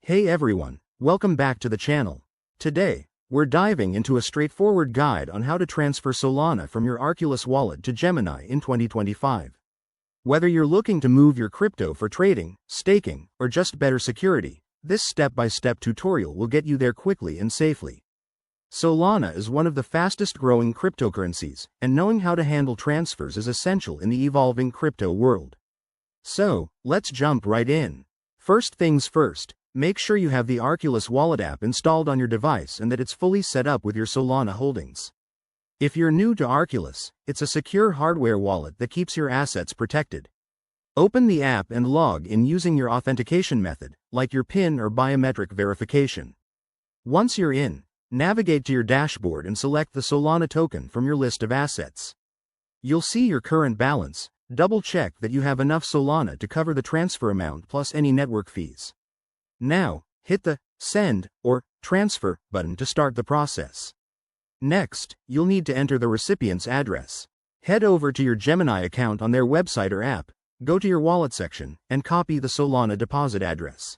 Hey everyone, welcome back to the channel. Today, we're diving into a straightforward guide on how to transfer Solana from your Arculus wallet to Gemini in 2025. Whether you're looking to move your crypto for trading, staking, or just better security, this step-by-step tutorial will get you there quickly and safely. Solana is one of the fastest growing cryptocurrencies, and knowing how to handle transfers is essential in the evolving crypto world. So, let's jump right in. First things first, make sure you have the Arculus Wallet app installed on your device and that it's fully set up with your Solana holdings. If you're new to Arculus, it's a secure hardware wallet that keeps your assets protected. Open the app and log in using your authentication method, like your PIN or biometric verification. Once you're in, navigate to your dashboard and select the Solana token from your list of assets. You'll see your current balance. Double-check that you have enough Solana to cover the transfer amount plus any network fees. Now, hit the Send or Transfer button to start the process. Next, you'll need to enter the recipient's address. Head over to your Gemini account on their website or app, go to your wallet section, and copy the Solana deposit address.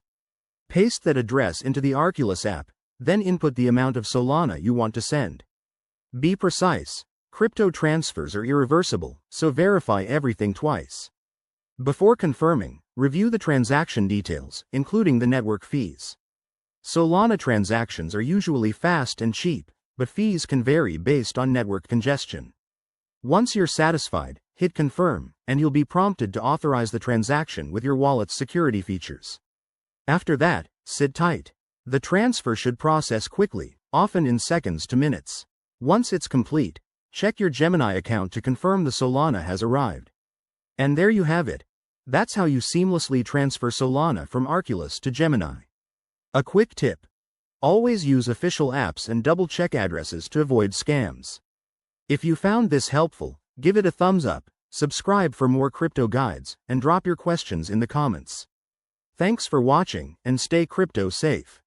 Paste that address into the Arculus app, then input the amount of Solana you want to send. Be precise. Crypto transfers are irreversible, so verify everything twice. Before confirming, review the transaction details, including the network fees. Solana transactions are usually fast and cheap, but fees can vary based on network congestion. Once you're satisfied, hit confirm, and you'll be prompted to authorize the transaction with your wallet's security features. After that, sit tight. The transfer should process quickly, often in seconds to minutes. Once it's complete, check your Gemini account to confirm the Solana has arrived. And there you have it. That's how you seamlessly transfer Solana from Arculus to Gemini. A quick tip: always use official apps and double-check addresses to avoid scams. If you found this helpful, give it a thumbs up, subscribe for more crypto guides, and drop your questions in the comments. Thanks for watching, and stay crypto safe.